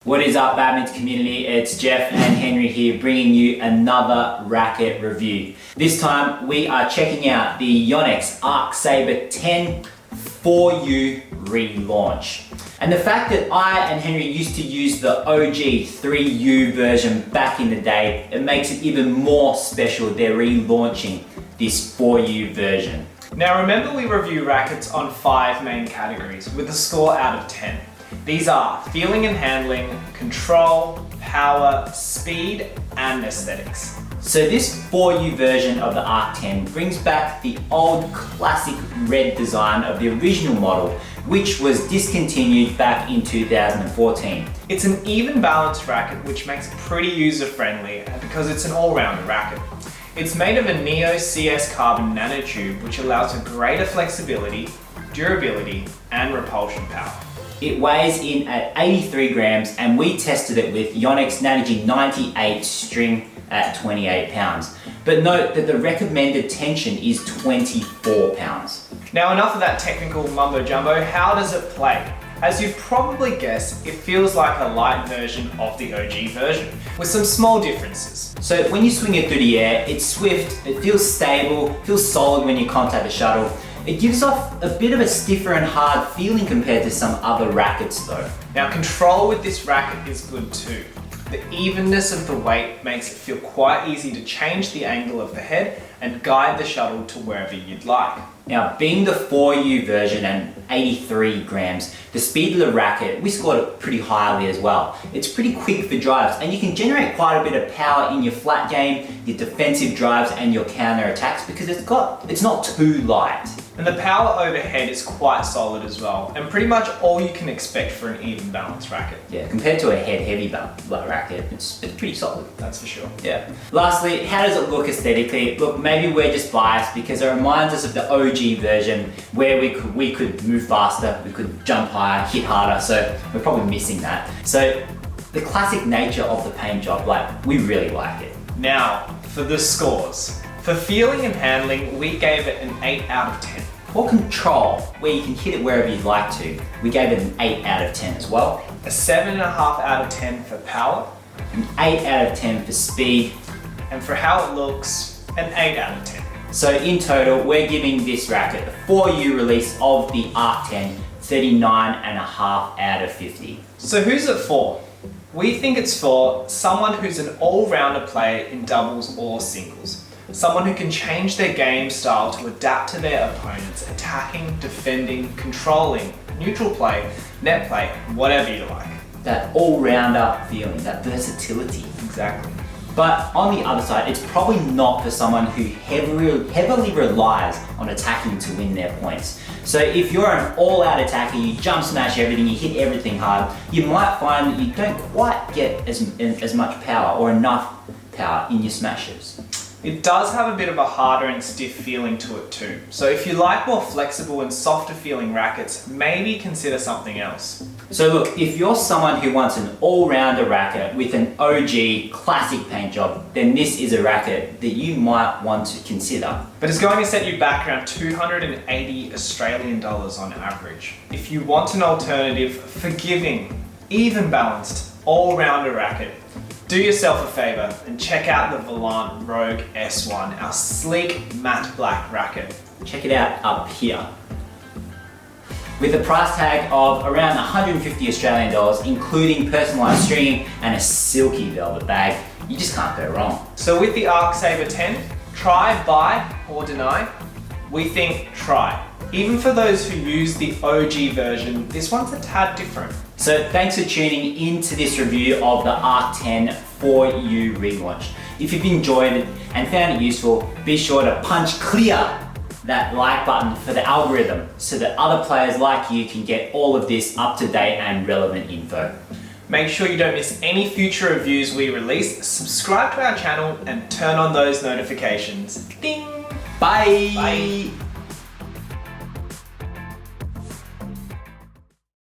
What is up, badminton community? It's Jeff and Henry here bringing you another racket review. This time we are checking out the Yonex ArcSaber 10 4U relaunch. And the fact that I and Henry used to use the OG 3U version back in the day, it makes it even more special. They're relaunching this 4U version. Now remember, we review rackets on 5 main categories with a score out of 10. These are feeling and handling, control, power, speed, and aesthetics. So this 4U version of the Arc 10 brings back the old classic red design of the original model, which was discontinued back in 2014. It's an even balanced racket, which makes it pretty user-friendly because it's an all-rounder racket. It's made of a Neo CS carbon nanotube, which allows for greater flexibility, durability, and repulsion power. It weighs in at 83 grams and we tested it with Yonex Nanogy 98 string at 28 pounds. But note that the recommended tension is 24 pounds. Now enough of that technical mumbo jumbo, how does it play? As you've probably guessed, it feels like a light version of the OG version, with some small differences. So when you swing it through the air, it's swift, it feels stable, feels solid when you contact the shuttle. It gives off a bit of a stiffer and hard feeling compared to some other rackets though. Now control with this racket is good too. The evenness of the weight makes it feel quite easy to change the angle of the head and guide the shuttle to wherever you'd like. Now, being the 4U version and 83 grams, the speed of the racket, we scored it pretty highly as well. It's pretty quick for drives and you can generate quite a bit of power in your flat game, your defensive drives and your counter attacks because it's not too light. And the power overhead is quite solid as well, and pretty much all you can expect for an even balanced racket. Yeah, compared to a head-heavy racket, it's pretty solid. That's for sure. Yeah. Lastly, how does it look aesthetically? Look, maybe we're just biased because it reminds us of the OG version where we could move faster, we could jump higher, hit harder, so we're probably missing that. So the classic nature of the paint job, we really like it. Now, for the scores. For feeling and handling, we gave it an 8 out of 10. For control, where you can hit it wherever you'd like to, we gave it an 8 out of 10 as well. A 7.5 out of 10 for power. An 8 out of 10 for speed. And for how it looks, an 8 out of 10. So in total, we're giving this racket, the 4U release of the Arc 10, 39.5 out of 50. So who's it for? We think it's for someone who's an all-rounder player in doubles or singles. Someone who can change their game style to adapt to their opponents, attacking, defending, controlling, neutral play, net play, whatever you like. That all-rounder feeling, that versatility. Exactly. But on the other side, it's probably not for someone who heavily relies on attacking to win their points. So if you're an all-out attacker, you jump smash everything, you hit everything hard, you might find that you don't quite get as much power or enough power in your smashes. It does have a bit of a harder and stiff feeling to it too. So if you like more flexible and softer feeling rackets, maybe consider something else. So look, if you're someone who wants an all-rounder racket with an OG classic paint job, then this is a racket that you might want to consider. But it's going to set you back around 280 Australian dollars on average. If you want an alternative, forgiving, even balanced, all-rounder racket, do yourself a favor and check out the Volant Rogue S1, our sleek matte black racket. Check it out up here. With a price tag of around 150 Australian dollars, including personalised stringing and a silky velvet bag, you just can't go wrong. So with the Arc Saber 10, try, buy or deny? We think try. Even for those who use the OG version, this one's a tad different. So thanks for tuning into this review of the Arc 10 4U relaunch. If you've enjoyed it and found it useful, be sure to punch clear that like button for the algorithm so that other players like you can get all of this up-to-date and relevant info. Make sure you don't miss any future reviews we release, subscribe to our channel and turn on those notifications. Ding! Bye! Bye!